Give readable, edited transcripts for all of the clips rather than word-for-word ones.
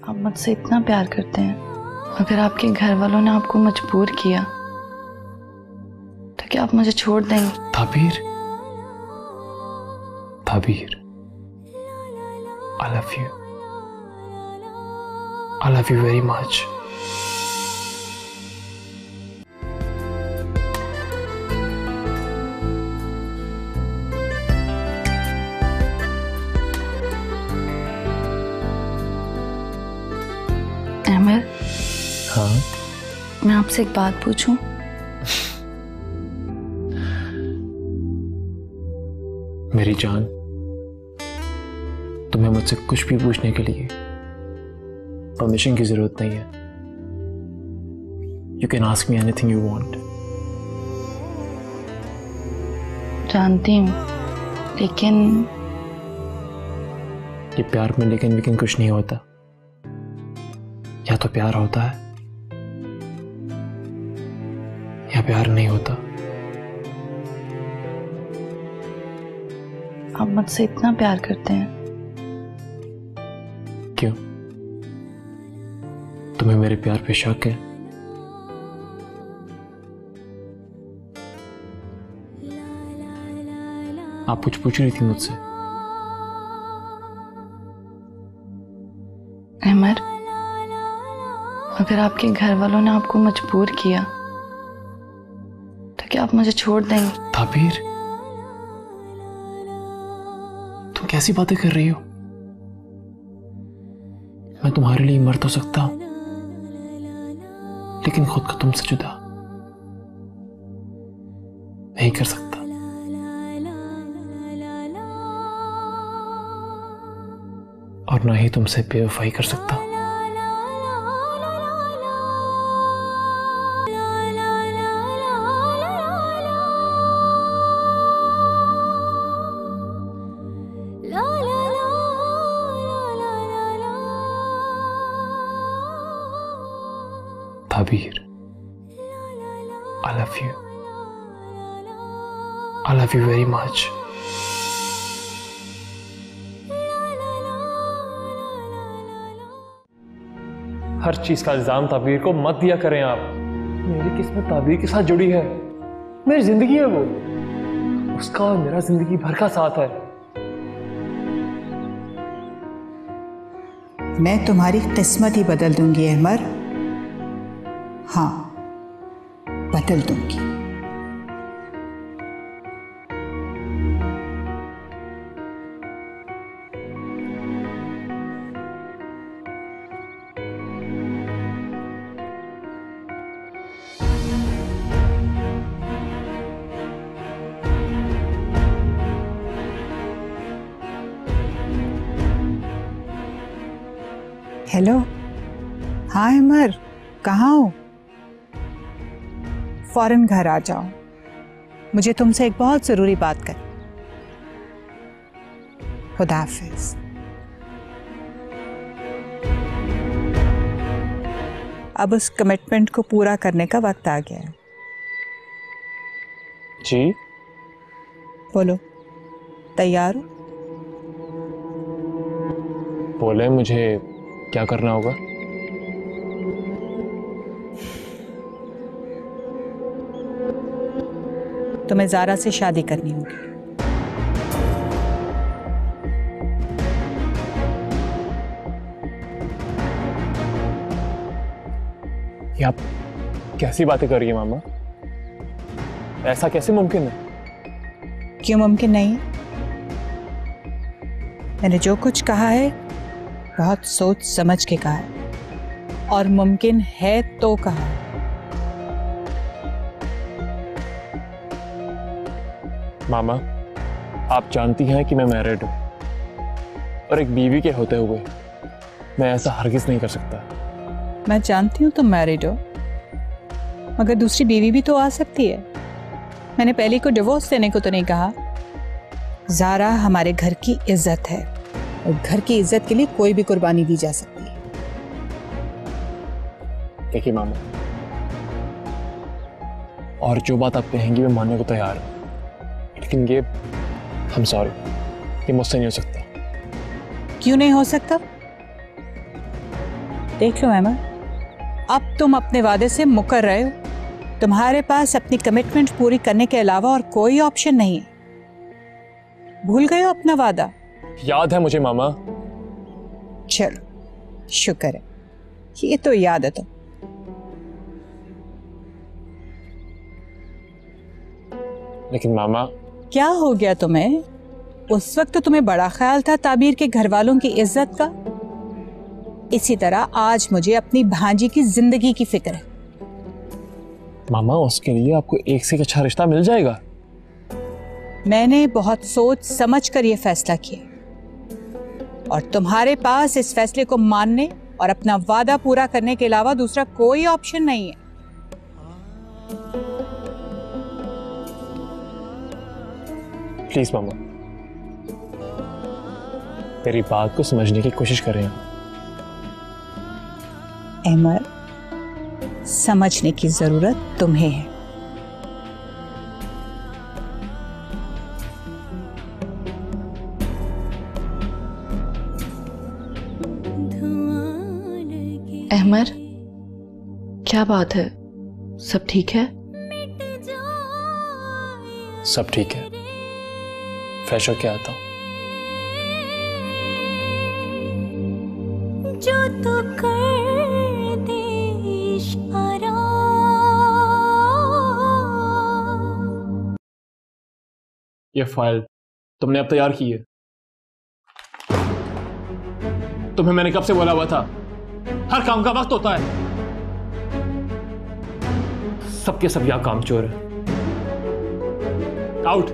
आप मुझसे इतना प्यार करते हैं, अगर आपके घर वालों ने आपको मजबूर किया तो क्या आप मुझे छोड़ देंगे? ताबीर, ताबीर, I love you. I love you very much. अमर, हाँ, मैं आपसे एक बात पूछूं? मेरी जान, तुम्हें मुझसे कुछ भी पूछने के लिए परमिशन की जरूरत नहीं है। You can ask me anything you want. जानती हूँ, लेकिन ये प्यार में लेकिन कुछ नहीं होता। या तो प्यार होता है या प्यार नहीं होता। आप मुझसे इतना प्यार करते हैं। क्यों? तुम्हें मेरे प्यार पे शक है? आप कुछ पूछ रही थी मुझसे? अमर, अगर आपके घर वालों ने आपको मजबूर किया तो क्या आप मुझे छोड़ देंगे? ताबीर, तुम कैसी बातें कर रही हो? मैं तुम्हारे लिए मर तो सकता हूं, लेकिन खुद को तुमसे जुदा नहीं कर सकता। और ना ही तुमसे बेवफाई कर सकता। ताबीर, I love you. I love you very much. हर चीज का इल्जाम ताबीर को मत दिया करें आप। मेरी किस्मत ताबीर के साथ जुड़ी है, मेरी जिंदगी है वो, उसका और मेरा जिंदगी भर का साथ है। मैं तुम्हारी किस्मत ही बदल दूंगी अहमर। हाँ, बदल दूंगी। हेलो, हाँ अहमर, कहाँ हो? फौरन घर आ जाओ, मुझे तुमसे एक बहुत जरूरी बात करनी। खुदा हाफिज। अब उस कमिटमेंट को पूरा करने का वक्त आ गया है। जी बोलो, तैयार हो? बोले, मुझे क्या करना होगा? तुम्हें ज़ारा से शादी करनी होगी। ये आप कैसी बातें कर रही है मामा? ऐसा कैसे मुमकिन है? क्यों मुमकिन नहीं? मैंने जो कुछ कहा है बहुत सोच समझ के कहा है, और मुमकिन है तो कहा है। मामा, आप जानती हैं कि मैं मैरिड हूं, और एक बीवी के होते हुए मैं ऐसा हरगिज नहीं कर सकता। मैं जानती हूँ तुम मैरिड हो, मगर दूसरी बीवी भी तो आ सकती है। मैंने पहले को डिवोर्स देने को तो नहीं कहा। ज़ारा हमारे घर की इज्जत है, और घर की इज्जत के लिए कोई भी कुर्बानी दी जा सकती है। देखिए मामा, और जो बात आप कहेंगी मैं मानने को तैयार हूं, लेकिन ये I'm sorry, ये मुझसे नहीं हो सकता। क्यों नहीं हो सकता? देख लो अहमद, अब तुम अपने वादे से मुकर रहे हो। तुम्हारे पास अपनी कमिटमेंट पूरी करने के अलावा और कोई ऑप्शन नहीं है। भूल गए हो अपना वादा? याद है मुझे मामा। चलो शुक्र है, ये तो याद है। तो लेकिन मामा, क्या हो गया तुम्हें? उस वक्त तो तुम्हें बड़ा ख्याल था ताबीर के घर वालों की इज्जत का। इसी तरह आज मुझे अपनी भांजी की जिंदगी की फिक्र है। मामा, उसके लिए आपको एक से एक अच्छा रिश्ता मिल जाएगा। मैंने बहुत सोच समझ कर यह फैसला किया और तुम्हारे पास इस फैसले को मानने और अपना वादा पूरा करने के अलावा दूसरा कोई ऑप्शन नहीं है। प्लीज मामा, मेरी बात को समझने की कोशिश करें। अहमद, समझने की जरूरत तुम्हें है। अहमद, क्या बात है? सब ठीक है? सब ठीक है, फ्रेश होके आता हूँ। जो तो कर दे इशारा। ये फाइल तुमने अब तैयार की है? तुम्हें मैंने कब से बोला हुआ था, हर काम का वक्त होता है। सबके सब यहां काम चोर है। आउट।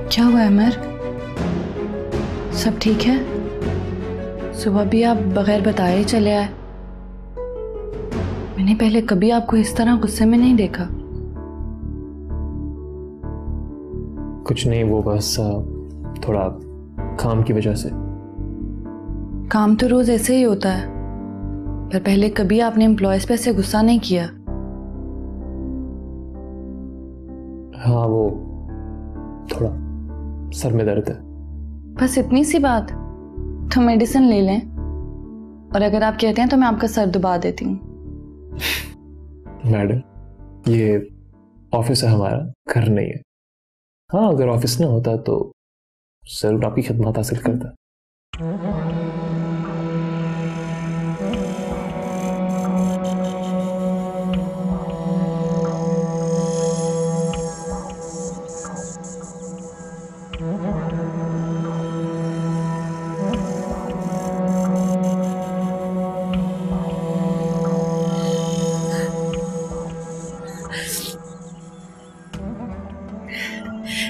क्या हुआ अमर? सब ठीक है? सुबह भी आप बगैर बताए ही चले आए। मैंने पहले कभी आपको इस तरह गुस्से में नहीं देखा। कुछ नहीं, वो बस थोड़ा काम की वजह से। काम तो रोज ऐसे ही होता है, पर पहले कभी आपने एम्प्लॉयज पे ऐसे गुस्सा नहीं किया। हाँ, वो थोड़ा सर में दर्द है। बस इतनी सी बात, तो मेडिसिन ले लें, और अगर आप कहते हैं तो मैं आपका सर दबा देती हूँ। मैडम, ये ऑफिस है हमारा, घर नहीं है। हाँ, अगर ऑफिस ना होता तो जरूर आपकी खिदमत हासिल करता।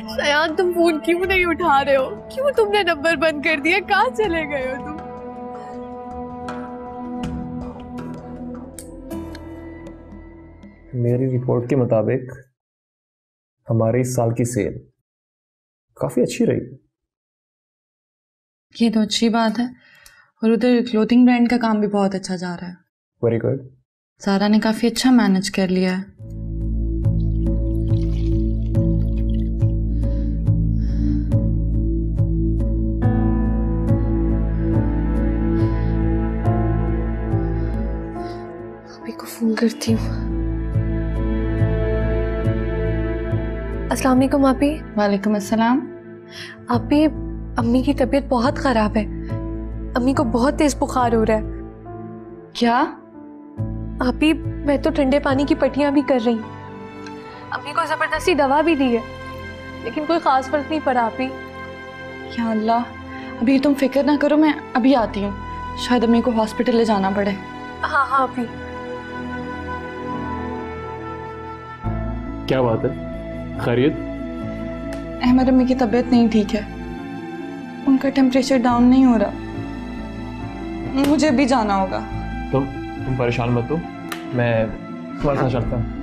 सयान, तुम फोन क्यों नहीं उठा रहे हो? क्यों तुमने नंबर बंद कर दिया? कहाँ चले गए हो तुम? मेरी रिपोर्ट के मुताबिक हमारे इस साल की सेल काफी अच्छी रही। ये तो अच्छी बात है, और उधर क्लोथिंग ब्रांड का काम भी बहुत अच्छा जा रहा है। Very good. सारा ने काफी अच्छा मैनेज कर लिया है। फोन करती हूँ। अस्सलाम वालेकुम आपी। वालेकुम अस्सलाम। आपी, अम्मी की तबीयत बहुत खराब है। अम्मी को बहुत तेज बुखार हो रहा है। क्या? आपी, मैं तो ठंडे पानी की पट्टियां भी कर रही। अम्मी को जबरदस्ती दवा भी दी है, लेकिन कोई खास फर्क नहीं पड़ा आपी। या अल्लाह, अभी तुम फिक्र ना करो, मैं अभी आती हूँ। शायद अम्मी को हॉस्पिटल ले जाना पड़े। हाँ हाँ आपी। क्या बात है, खैरियत? अहमद, अम्मी की तबीयत नहीं ठीक है, उनका टेम्परेचर डाउन नहीं हो रहा। मुझे भी जाना होगा। तुम परेशान मत हो, मैं तुम्हारे साथ चलता हूँ।